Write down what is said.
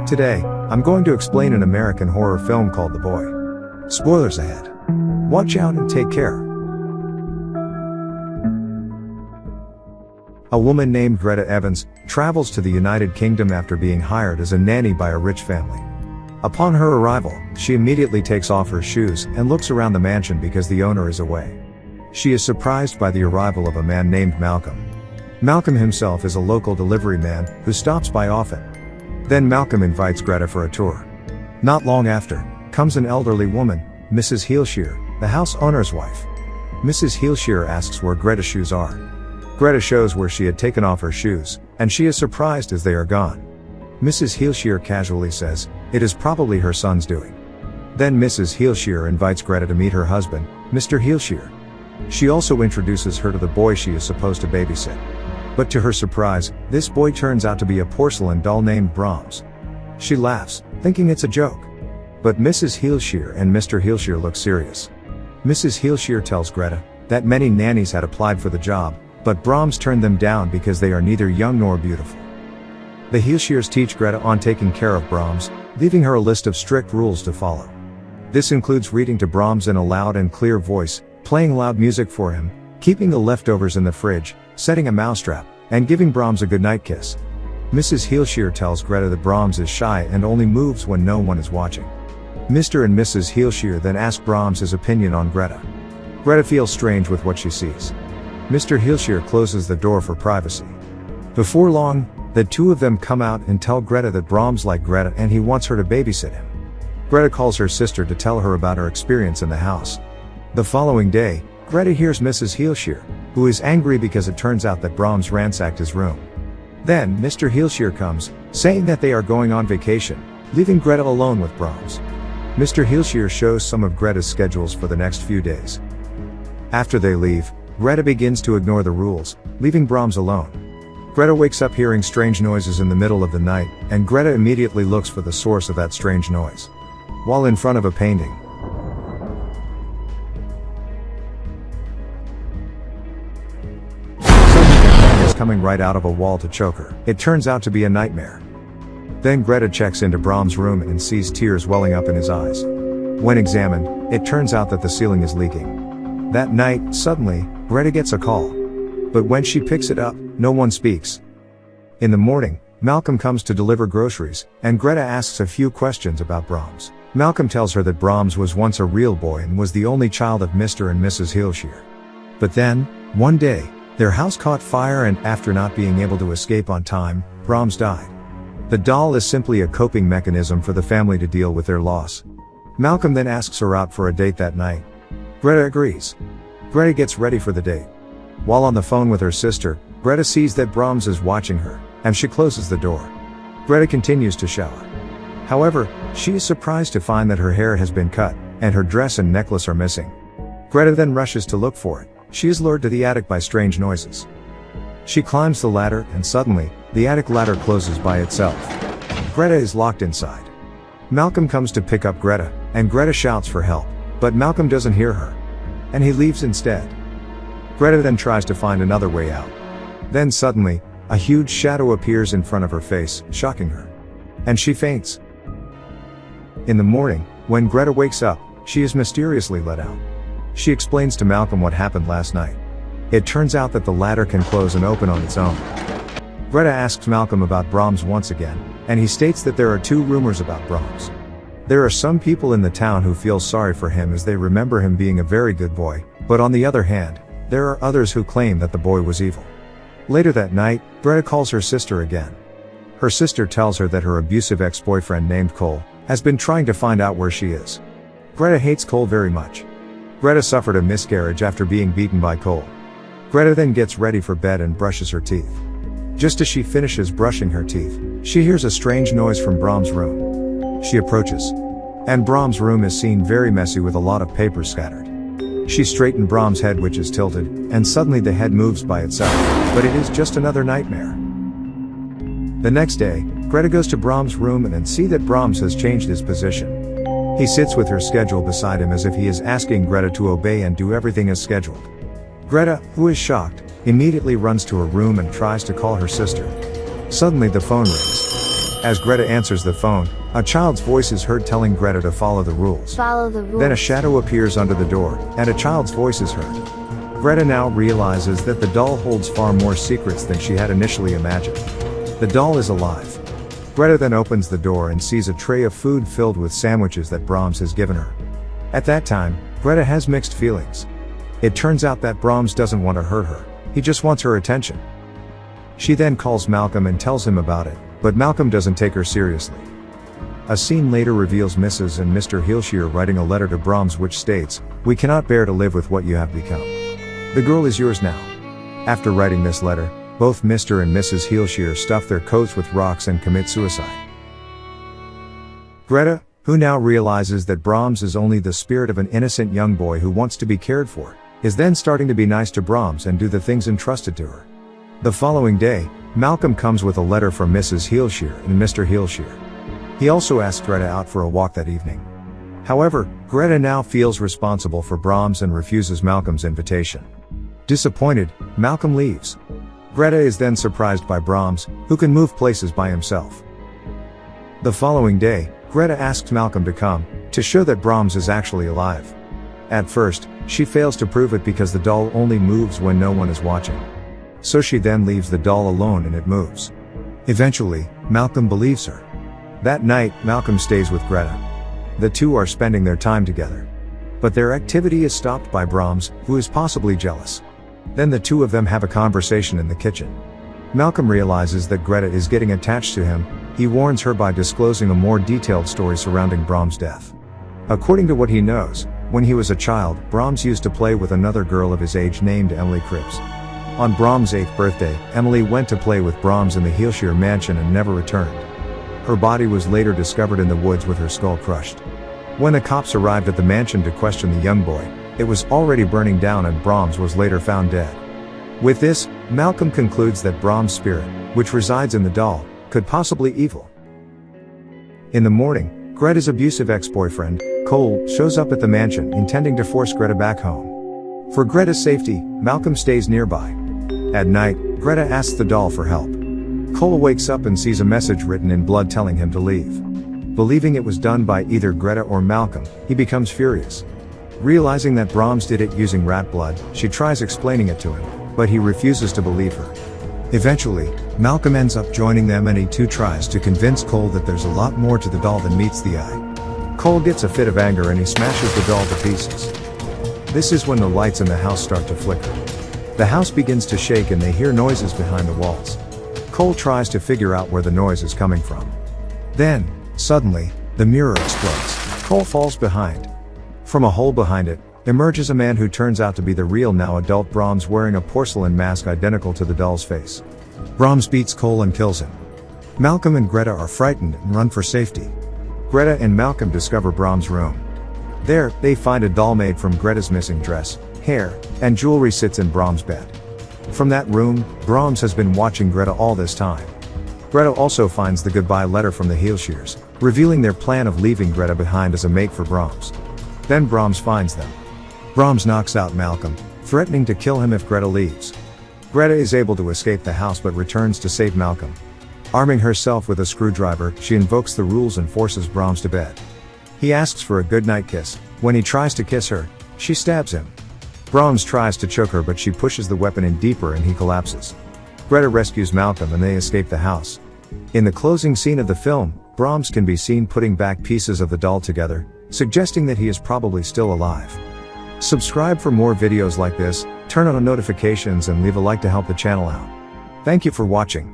Today, I'm going to explain an American horror film called The Boy. Spoilers ahead. Watch out and take care. A woman named Greta Evans travels to the United Kingdom after being hired as a nanny by a rich family. Upon her arrival, she immediately takes off her shoes and looks around the mansion because the owner is away. She is surprised by the arrival of a man named Malcolm. Malcolm himself is a local delivery man who stops by often. Then Malcolm invites Greta for a tour. Not long after, comes an elderly woman, Mrs. Heelshire, the house owner's wife. Mrs. Heelshire asks where Greta's shoes are. Greta shows where she had taken off her shoes, and she is surprised as they are gone. Mrs. Heelshire casually says, it is probably her son's doing. Then Mrs. Heelshire invites Greta to meet her husband, Mr. Heelshire. She also introduces her to the boy she is supposed to babysit. But to her surprise, this boy turns out to be a porcelain doll named Brahms. She laughs, thinking it's a joke. But Mrs. Heelshire and Mr. Heelshire look serious. Mrs. Heelshire tells Greta that many nannies had applied for the job, but Brahms turned them down because they are neither young nor beautiful. The Heelshires teach Greta on taking care of Brahms, leaving her a list of strict rules to follow. This includes reading to Brahms in a loud and clear voice, playing loud music for him, keeping the leftovers in the fridge, setting a mousetrap, and giving Brahms a goodnight kiss. Mrs. Heelshire tells Greta that Brahms is shy and only moves when no one is watching. Mr. and Mrs. Heelshire then ask Brahms his opinion on Greta. Greta feels strange with what she sees. Mr. Heelshire closes the door for privacy. Before long, the two of them come out and tell Greta that Brahms likes Greta and he wants her to babysit him. Greta calls her sister to tell her about her experience in the house. The following day, Greta hears Mrs. Heelshire, who is angry because it turns out that Brahms ransacked his room. Then Mr. Heelshire comes, saying that they are going on vacation, leaving Greta alone with Brahms. Mr. Heelshire shows some of Greta's schedules for the next few days. After they leave, Greta begins to ignore the rules, leaving Brahms alone. Greta wakes up hearing strange noises in the middle of the night, and Greta immediately looks for the source of that strange noise. While in front of a painting, suddenly is coming right out of a wall to choke her. It turns out to be a nightmare. Then Greta checks into Brahms' room and sees tears welling up in his eyes. When examined, it turns out that the ceiling is leaking. That night, suddenly, Greta gets a call. But when she picks it up, no one speaks. In the morning, Malcolm comes to deliver groceries, and Greta asks a few questions about Brahms. Malcolm tells her that Brahms was once a real boy and was the only child of Mr. and Mrs. Heelshire. But then, one day, their house caught fire and, after not being able to escape on time, Brahms died. The doll is simply a coping mechanism for the family to deal with their loss. Malcolm then asks her out for a date that night. Greta agrees. Greta gets ready for the date. While on the phone with her sister, Greta sees that Brahms is watching her, and she closes the door. Greta continues to shower. However, she is surprised to find that her hair has been cut, and her dress and necklace are missing. Greta then rushes to look for it. She is lured to the attic by strange noises. She climbs the ladder, and suddenly, the attic ladder closes by itself. Greta is locked inside. Malcolm comes to pick up Greta, and Greta shouts for help, but Malcolm doesn't hear her, and he leaves instead. Greta then tries to find another way out. Then suddenly, a huge shadow appears in front of her face, shocking her. And she faints. In the morning, when Greta wakes up, she is mysteriously let out. She explains to Malcolm what happened last night. It turns out that the ladder can close and open on its own. Greta asks Malcolm about Brahms once again, and he states that there are two rumors about Brahms. There are some people in the town who feel sorry for him as they remember him being a very good boy, but on the other hand, there are others who claim that the boy was evil. Later that night, Greta calls her sister again. Her sister tells her that her abusive ex-boyfriend named Cole has been trying to find out where she is. Greta hates Cole very much. Greta suffered a miscarriage after being beaten by Cole. Greta then gets ready for bed and brushes her teeth. Just as she finishes brushing her teeth, she hears a strange noise from Brahms' room. She approaches, and Brahms' room is seen very messy with a lot of papers scattered. She straightened Brahms' head, which is tilted, and suddenly the head moves by itself, but it is just another nightmare. The next day, Greta goes to Brahms' room and sees that Brahms has changed his position. He sits with her schedule beside him as if he is asking Greta to obey and do everything as scheduled. Greta, who is shocked, immediately runs to her room and tries to call her sister. Suddenly the phone rings. As Greta answers the phone, a child's voice is heard telling Greta to follow the rules. Follow the rules. Then a shadow appears under the door, and a child's voice is heard. Greta now realizes that the doll holds far more secrets than she had initially imagined. The doll is alive. Greta then opens the door and sees a tray of food filled with sandwiches that Brahms has given her. At that time, Greta has mixed feelings. It turns out that Brahms doesn't want to hurt her, he just wants her attention. She then calls Malcolm and tells him about it, but Malcolm doesn't take her seriously. A scene later reveals Mrs. and Mr. Heelshire writing a letter to Brahms which states, "We cannot bear to live with what you have become. The girl is yours now." After writing this letter, both Mr. and Mrs. Heelshire stuff their coats with rocks and commit suicide. Greta, who now realizes that Brahms is only the spirit of an innocent young boy who wants to be cared for, is then starting to be nice to Brahms and do the things entrusted to her. The following day, Malcolm comes with a letter from Mrs. Heelshire and Mr. Heelshire. He also asks Greta out for a walk that evening. However, Greta now feels responsible for Brahms and refuses Malcolm's invitation. Disappointed, Malcolm leaves. Greta is then surprised by Brahms, who can move places by himself. The following day, Greta asks Malcolm to come, to show that Brahms is actually alive. At first, she fails to prove it because the doll only moves when no one is watching. So she then leaves the doll alone and it moves. Eventually, Malcolm believes her. That night, Malcolm stays with Greta. The two are spending their time together. But their activity is stopped by Brahms, who is possibly jealous. Then the two of them have a conversation in the kitchen. Malcolm realizes that Greta is getting attached to him. He warns her by disclosing a more detailed story surrounding Brahms' death. According to what he knows, when he was a child, Brahms used to play with another girl of his age named Emily Cripps. On Brahms' 8th birthday, Emily went to play with Brahms in the Heelshire mansion and never returned. Her body was later discovered in the woods with her skull crushed. When the cops arrived at the mansion to question the young boy, it was already burning down and Brahms was later found dead. With this, Malcolm concludes that Brahms' spirit, which resides in the doll, could possibly be evil. In the morning, Greta's abusive ex-boyfriend, Cole, shows up at the mansion intending to force Greta back home. For Greta's safety, Malcolm stays nearby. At night, Greta asks the doll for help. Cole wakes up and sees a message written in blood telling him to leave. Believing it was done by either Greta or Malcolm, he becomes furious. Realizing that Brahms did it using rat blood, she tries explaining it to him, but he refuses to believe her. Eventually, Malcolm ends up joining them and he too tries to convince Cole that there's a lot more to the doll than meets the eye. Cole gets a fit of anger and he smashes the doll to pieces. This is when the lights in the house start to flicker. The house begins to shake and they hear noises behind the walls. Cole tries to figure out where the noise is coming from. Then, suddenly, the mirror explodes. Cole falls behind. From a hole behind it, emerges a man who turns out to be the real now adult Brahms wearing a porcelain mask identical to the doll's face. Brahms beats Cole and kills him. Malcolm and Greta are frightened and run for safety. Greta and Malcolm discover Brahms' room. There, they find a doll made from Greta's missing dress, hair, and jewelry sits in Brahms' bed. From that room, Brahms has been watching Greta all this time. Greta also finds the goodbye letter from the Heelshires, revealing their plan of leaving Greta behind as a mate for Brahms. Then Brahms finds them. Brahms knocks out Malcolm, threatening to kill him if Greta leaves. Greta is able to escape the house but returns to save Malcolm. Arming herself with a screwdriver, she invokes the rules and forces Brahms to bed. He asks for a goodnight kiss. When he tries to kiss her, she stabs him. Brahms tries to choke her but she pushes the weapon in deeper and he collapses. Greta rescues Malcolm and they escape the house. In the closing scene of the film, Brahms can be seen putting back pieces of the doll together, suggesting that he is probably still alive. Subscribe for more videos like this, turn on notifications and leave a like to help the channel out. Thank you for watching.